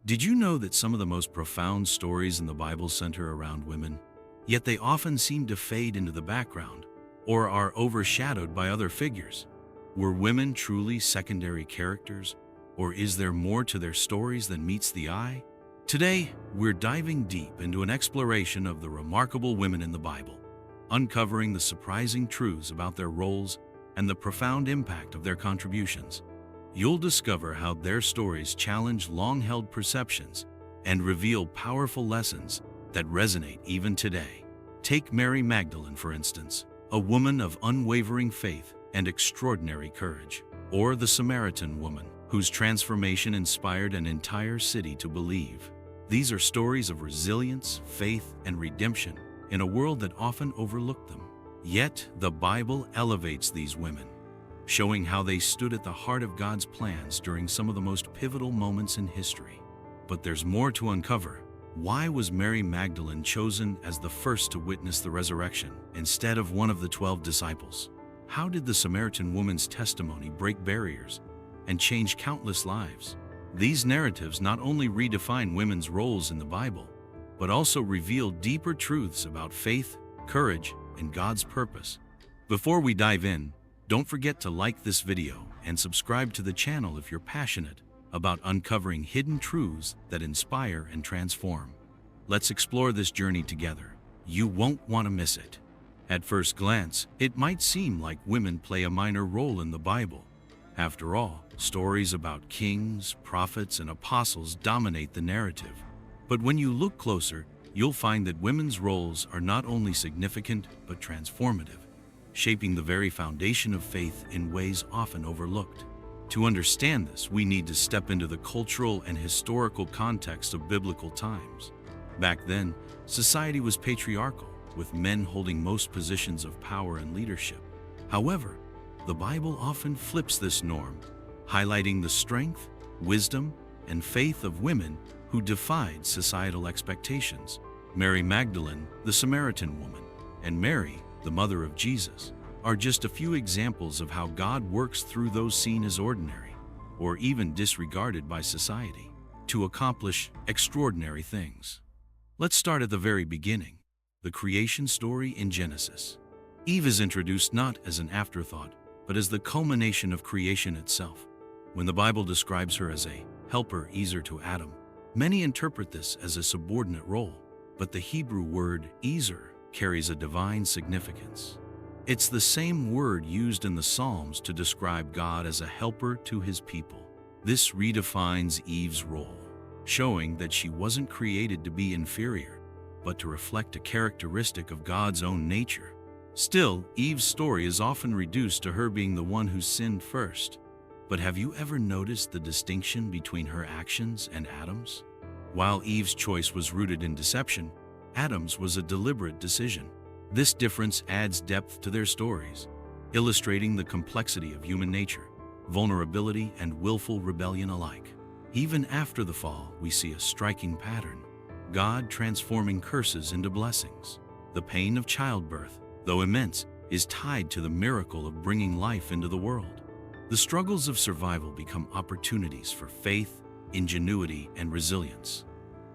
Did you know that some of the most profound stories in the Bible center around women? Yet they often seem to fade into the background or are overshadowed by other figures. Were women truly secondary characters, or is there more to their stories than meets the eye? Today, we're diving deep into an exploration of the remarkable women in the Bible, uncovering the surprising truths about their roles and the profound impact of their contributions. You'll discover how their stories challenge long-held perceptions and reveal powerful lessons that resonate even today. Take Mary Magdalene, for instance, a woman of unwavering faith and extraordinary courage, or the Samaritan woman, whose transformation inspired an entire city to believe. These are stories of resilience, faith, and redemption in a world that often overlooked them. Yet, the Bible elevates these women, showing how they stood at the heart of God's plans during some of the most pivotal moments in history. But there's more to uncover. Why was Mary Magdalene chosen as the first to witness the resurrection instead of one of the 12 disciples? How did the Samaritan woman's testimony break barriers and change countless lives? These narratives not only redefine women's roles in the Bible, but also reveal deeper truths about faith, courage, and God's purpose. Before we dive in, don't forget to like this video and subscribe to the channel if you're passionate about uncovering hidden truths that inspire and transform. Let's explore this journey together. You won't want to miss it. At first glance, it might seem like women play a minor role in the Bible. After all, stories about kings, prophets, and apostles dominate the narrative. But when you look closer, you'll find that women's roles are not only significant but transformative, shaping the very foundation of faith in ways often overlooked. To understand this, we need to step into the cultural and historical context of biblical times. Back then, society was patriarchal, with men holding most positions of power and leadership. However, the Bible often flips this norm, highlighting the strength, wisdom, and faith of women who defied societal expectations. Mary Magdalene, the Samaritan woman, and Mary, the mother of Jesus, are just a few examples of how God works through those seen as ordinary, or even disregarded by society, to accomplish extraordinary things. Let's start at the very beginning, the creation story in Genesis. Eve is introduced not as an afterthought, but as the culmination of creation itself. When the Bible describes her as a helper ezer to Adam, many interpret this as a subordinate role, but the Hebrew word ezer carries a divine significance. It's the same word used in the Psalms to describe God as a helper to his people. This redefines Eve's role, showing that she wasn't created to be inferior, but to reflect a characteristic of God's own nature. Still, Eve's story is often reduced to her being the one who sinned first. But have you ever noticed the distinction between her actions and Adam's? While Eve's choice was rooted in deception, Adam's was a deliberate decision. This difference adds depth to their stories, illustrating the complexity of human nature, vulnerability, and willful rebellion alike. Even after the fall, we see a striking pattern: God transforming curses into blessings. The pain of childbirth, though immense, is tied to the miracle of bringing life into the world. The struggles of survival become opportunities for faith, ingenuity, and resilience.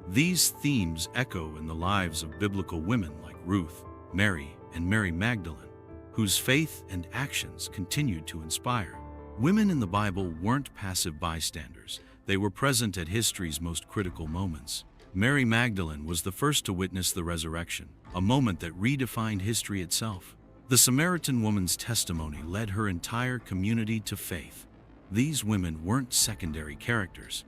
These themes echo in the lives of biblical women like Ruth, Mary, and Mary Magdalene, whose faith and actions continued to inspire. Women in the Bible weren't passive bystanders. They were present at history's most critical moments. Mary Magdalene was the first to witness the resurrection, a moment that redefined history itself. The Samaritan woman's testimony led her entire community to faith. These women weren't secondary characters.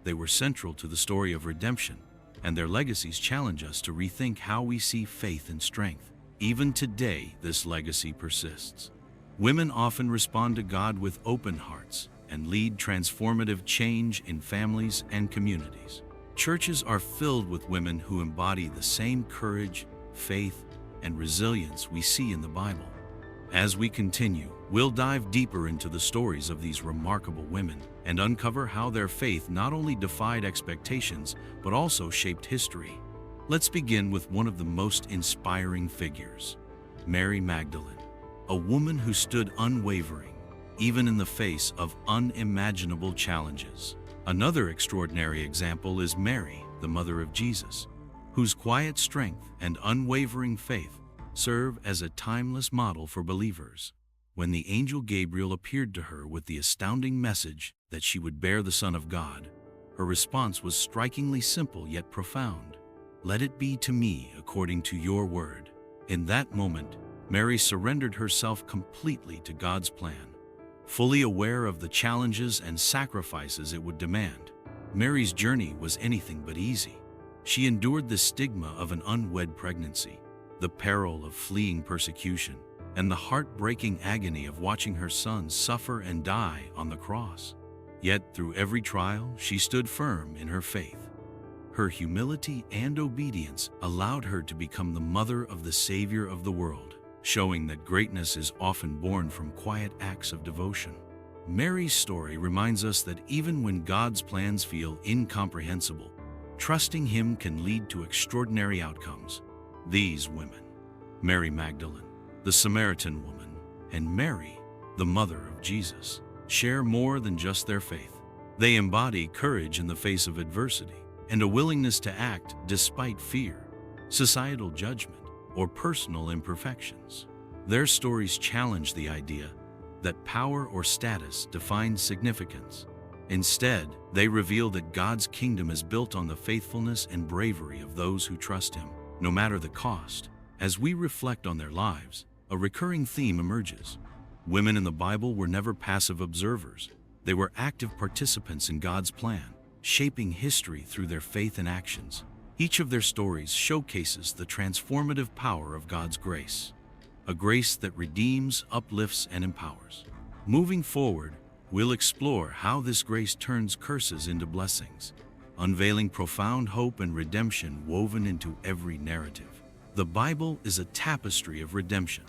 They were central to the story of redemption, and their legacies challenge us to rethink how we see faith and strength. Even today, this legacy persists. Women often respond to God with open hearts and lead transformative change in families and communities. Churches are filled with women who embody the same courage, faith, and resilience we see in the Bible. As we continue, we'll dive deeper into the stories of these remarkable women and uncover how their faith not only defied expectations, but also shaped history. Let's begin with one of the most inspiring figures, Mary Magdalene, a woman who stood unwavering, even in the face of unimaginable challenges. Another extraordinary example is Mary, the mother of Jesus, whose quiet strength and unwavering faith serve as a timeless model for believers. When the angel Gabriel appeared to her with the astounding message that she would bear the Son of God, her response was strikingly simple yet profound. "Let it be to me according to your word." In that moment, Mary surrendered herself completely to God's plan. Fully aware of the challenges and sacrifices it would demand, Mary's journey was anything but easy. She endured the stigma of an unwed pregnancy, the peril of fleeing persecution, and the heartbreaking agony of watching her son suffer and die on the cross. Yet through every trial, she stood firm in her faith. Her humility and obedience allowed her to become the mother of the Savior of the world, showing that greatness is often born from quiet acts of devotion. Mary's story reminds us that even when God's plans feel incomprehensible, trusting Him can lead to extraordinary outcomes. These women, Mary Magdalene, the Samaritan woman, and Mary, the mother of Jesus, share more than just their faith. They embody courage in the face of adversity and a willingness to act despite fear, societal judgment, or personal imperfections. Their stories challenge the idea that power or status defines significance. Instead, they reveal that God's kingdom is built on the faithfulness and bravery of those who trust Him, no matter the cost. As we reflect on their lives, a recurring theme emerges. Women in the Bible were never passive observers. They were active participants in God's plan, shaping history through their faith and actions. Each of their stories showcases the transformative power of God's grace, a grace that redeems, uplifts, and empowers. Moving forward, we'll explore how this grace turns curses into blessings, unveiling profound hope and redemption woven into every narrative. The Bible is a tapestry of redemption,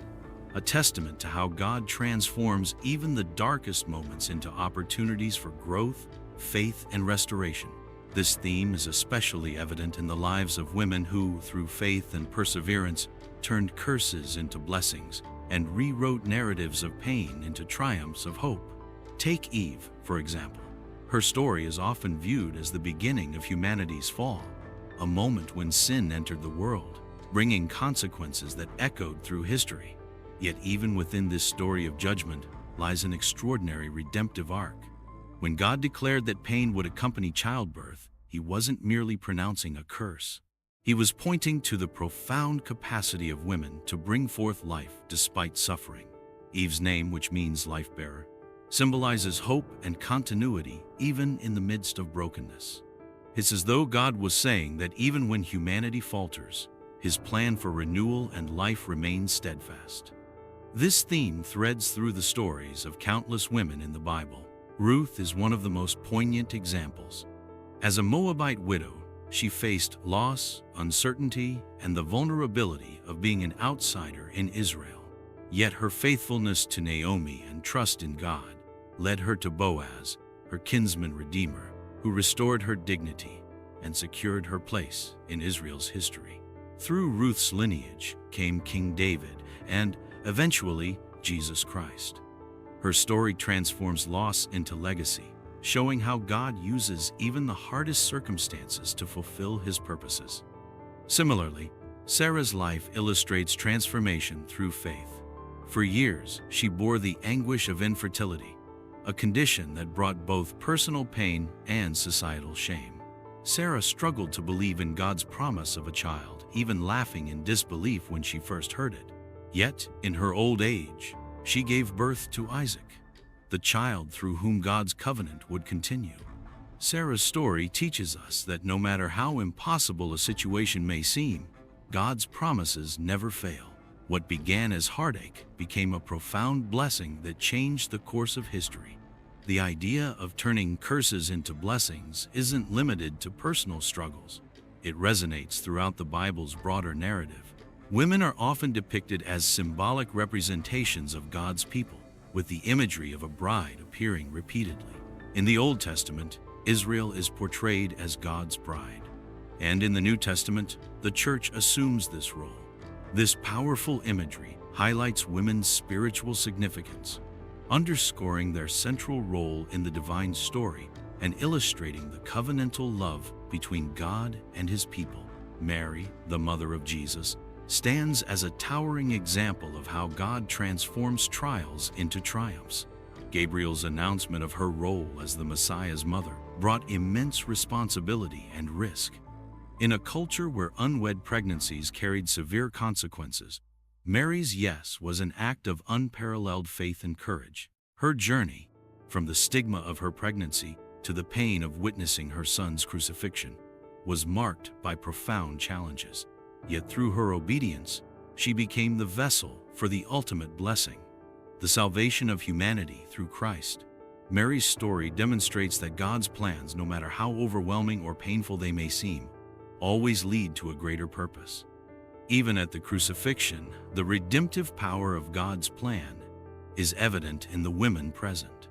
a testament to how God transforms even the darkest moments into opportunities for growth, faith, and restoration. This theme is especially evident in the lives of women who, through faith and perseverance, turned curses into blessings and rewrote narratives of pain into triumphs of hope. Take Eve, for example. Her story is often viewed as the beginning of humanity's fall, a moment when sin entered the world, bringing consequences that echoed through history. Yet even within this story of judgment lies an extraordinary redemptive arc. When God declared that pain would accompany childbirth, He wasn't merely pronouncing a curse. He was pointing to the profound capacity of women to bring forth life despite suffering. Eve's name, which means life-bearer, symbolizes hope and continuity even in the midst of brokenness. It's as though God was saying that even when humanity falters, His plan for renewal and life remains steadfast. This theme threads through the stories of countless women in the Bible. Ruth is one of the most poignant examples. As a Moabite widow, she faced loss, uncertainty, and the vulnerability of being an outsider in Israel. Yet her faithfulness to Naomi and trust in God led her to Boaz, her kinsman redeemer, who restored her dignity and secured her place in Israel's history. Through Ruth's lineage came King David and, eventually, Jesus Christ. Her story transforms loss into legacy, showing how God uses even the hardest circumstances to fulfill His purposes. Similarly, Sarah's life illustrates transformation through faith. For years, she bore the anguish of infertility, a condition that brought both personal pain and societal shame. Sarah struggled to believe in God's promise of a child, even laughing in disbelief when she first heard it. Yet, in her old age, she gave birth to Isaac, the child through whom God's covenant would continue. Sarah's story teaches us that no matter how impossible a situation may seem, God's promises never fail. What began as heartache became a profound blessing that changed the course of history. The idea of turning curses into blessings isn't limited to personal struggles. It resonates throughout the Bible's broader narrative. Women are often depicted as symbolic representations of God's people, with the imagery of a bride appearing repeatedly. In the Old Testament, Israel is portrayed as God's bride. And in the New Testament, the Church assumes this role. This powerful imagery highlights women's spiritual significance, underscoring their central role in the divine story and illustrating the covenantal love between God and his people. Mary, the mother of Jesus, stands as a towering example of how God transforms trials into triumphs. Gabriel's announcement of her role as the Messiah's mother brought immense responsibility and risk. In a culture where unwed pregnancies carried severe consequences, Mary's yes was an act of unparalleled faith and courage. Her journey, from the stigma of her pregnancy to the pain of witnessing her son's crucifixion, was marked by profound challenges. Yet through her obedience, she became the vessel for the ultimate blessing, the salvation of humanity through Christ. Mary's story demonstrates that God's plans, no matter how overwhelming or painful they may seem, always lead to a greater purpose. Even at the crucifixion, the redemptive power of God's plan is evident in the women present.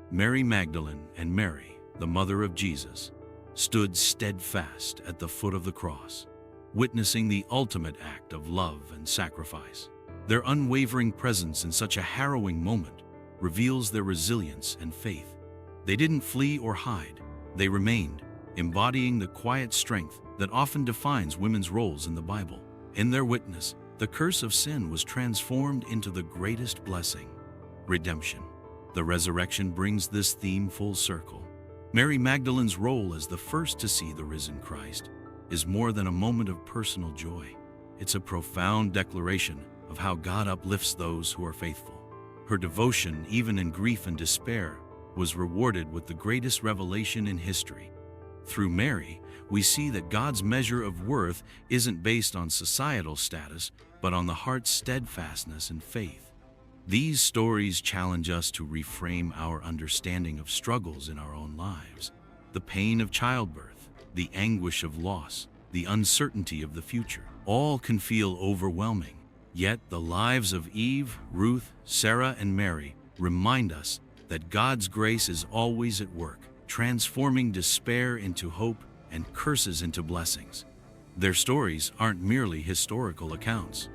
Mary Magdalene and Mary, the mother of Jesus, stood steadfast at the foot of the cross, witnessing the ultimate act of love and sacrifice. Their unwavering presence in such a harrowing moment reveals their resilience and faith. They didn't flee or hide, they remained, embodying the quiet strength that often defines women's roles in the Bible. In their witness, the curse of sin was transformed into the greatest blessing: redemption. The resurrection brings this theme full circle. Mary Magdalene's role as the first to see the risen Christ is more than a moment of personal joy. It's a profound declaration of how God uplifts those who are faithful. Her devotion, even in grief and despair, was rewarded with the greatest revelation in history. Through Mary, we see that God's measure of worth isn't based on societal status, but on the heart's steadfastness and faith. These stories challenge us to reframe our understanding of struggles in our own lives. The pain of childbirth, the anguish of loss, the uncertainty of the future, all can feel overwhelming. Yet the lives of Eve, Ruth, Sarah, and Mary remind us that God's grace is always at work, transforming despair into hope and curses into blessings. Their stories aren't merely historical accounts.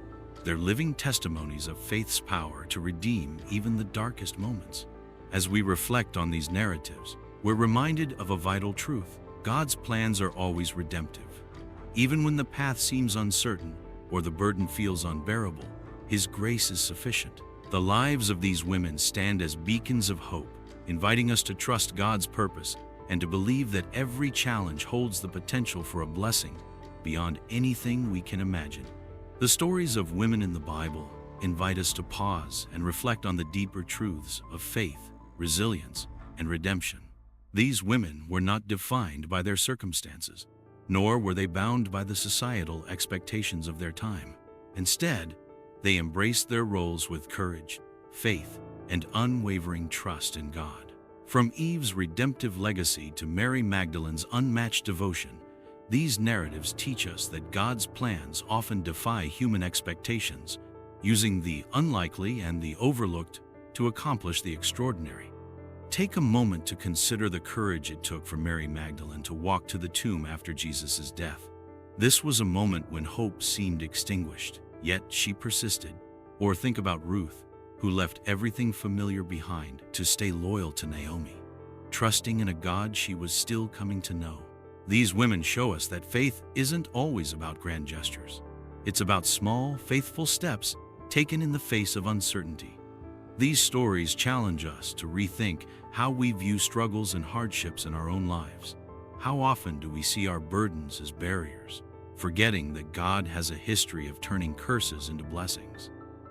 They're living testimonies of faith's power to redeem even the darkest moments. As we reflect on these narratives, we're reminded of a vital truth: God's plans are always redemptive. Even when the path seems uncertain or the burden feels unbearable, His grace is sufficient. The lives of these women stand as beacons of hope, inviting us to trust God's purpose and to believe that every challenge holds the potential for a blessing beyond anything we can imagine. The stories of women in the Bible invite us to pause and reflect on the deeper truths of faith, resilience, and redemption. These women were not defined by their circumstances, nor were they bound by the societal expectations of their time. Instead, they embraced their roles with courage, faith, and unwavering trust in God. From Eve's redemptive legacy to Mary Magdalene's unmatched devotion, these narratives teach us that God's plans often defy human expectations, using the unlikely and the overlooked to accomplish the extraordinary. Take a moment to consider the courage it took for Mary Magdalene to walk to the tomb after Jesus' death. This was a moment when hope seemed extinguished, yet she persisted. Or think about Ruth, who left everything familiar behind to stay loyal to Naomi, trusting in a God she was still coming to know. These women show us that faith isn't always about grand gestures. It's about small, faithful steps taken in the face of uncertainty. These stories challenge us to rethink how we view struggles and hardships in our own lives. How often do we see our burdens as barriers, forgetting that God has a history of turning curses into blessings?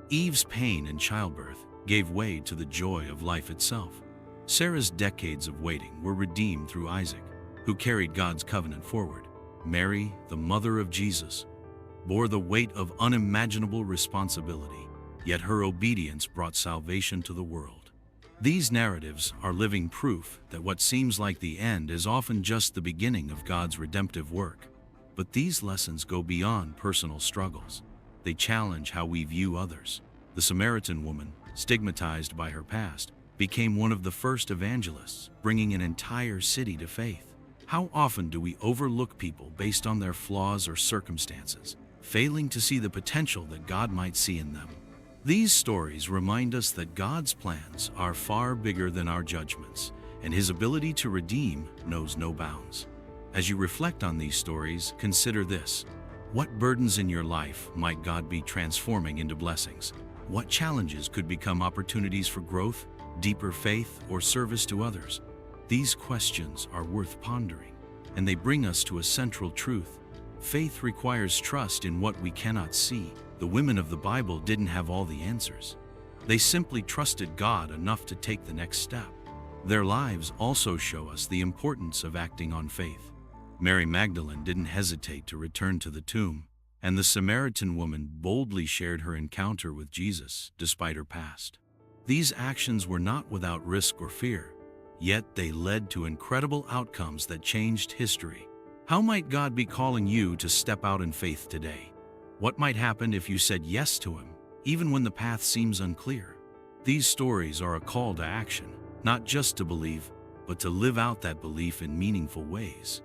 Eve's pain in childbirth gave way to the joy of life itself. Sarah's decades of waiting were redeemed through Isaac, who carried God's covenant forward. Mary, the mother of Jesus, bore the weight of unimaginable responsibility, yet her obedience brought salvation to the world. These narratives are living proof that what seems like the end is often just the beginning of God's redemptive work. But these lessons go beyond personal struggles. They challenge how we view others. The Samaritan woman, stigmatized by her past, became one of the first evangelists, bringing an entire city to faith. How often do we overlook people based on their flaws or circumstances, failing to see the potential that God might see in them? These stories remind us that God's plans are far bigger than our judgments, and His ability to redeem knows no bounds. As you reflect on these stories, consider this. What burdens in your life might God be transforming into blessings? What challenges could become opportunities for growth, deeper faith, or service to others? These questions are worth pondering, and they bring us to a central truth. Faith requires trust in what we cannot see. The women of the Bible didn't have all the answers. They simply trusted God enough to take the next step. Their lives also show us the importance of acting on faith. Mary Magdalene didn't hesitate to return to the tomb, and the Samaritan woman boldly shared her encounter with Jesus despite her past. These actions were not without risk or fear, yet they led to incredible outcomes that changed history. How might God be calling you to step out in faith today? What might happen if you said yes to Him, even when the path seems unclear? These stories are a call to action, not just to believe, but to live out that belief in meaningful ways.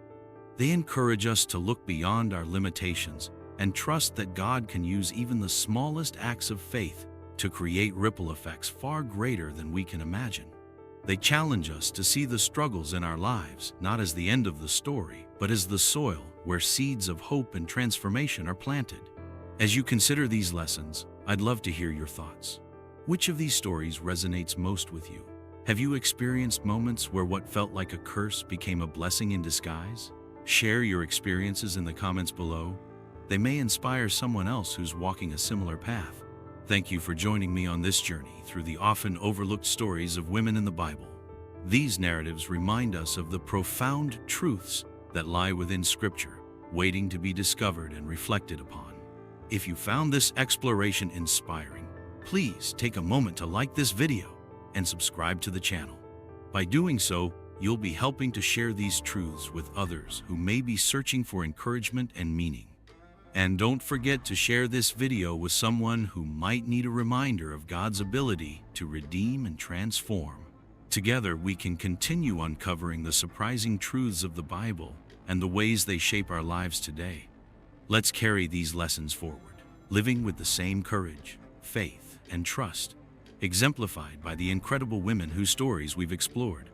They encourage us to look beyond our limitations and trust that God can use even the smallest acts of faith to create ripple effects far greater than we can imagine. They challenge us to see the struggles in our lives not as the end of the story, but as the soil where seeds of hope and transformation are planted. As you consider these lessons, I'd love to hear your thoughts. Which of these stories resonates most with you? Have you experienced moments where what felt like a curse became a blessing in disguise? Share your experiences in the comments below. They may inspire someone else who's walking a similar path. Thank you for joining me on this journey through the often overlooked stories of women in the Bible. These narratives remind us of the profound truths that lie within Scripture, waiting to be discovered and reflected upon. If you found this exploration inspiring, please take a moment to like this video and subscribe to the channel. By doing so, you'll be helping to share these truths with others who may be searching for encouragement and meaning. And don't forget to share this video with someone who might need a reminder of God's ability to redeem and transform. Together, we can continue uncovering the surprising truths of the Bible and the ways they shape our lives today. Let's carry these lessons forward, living with the same courage, faith, and trust, exemplified by the incredible women whose stories we've explored.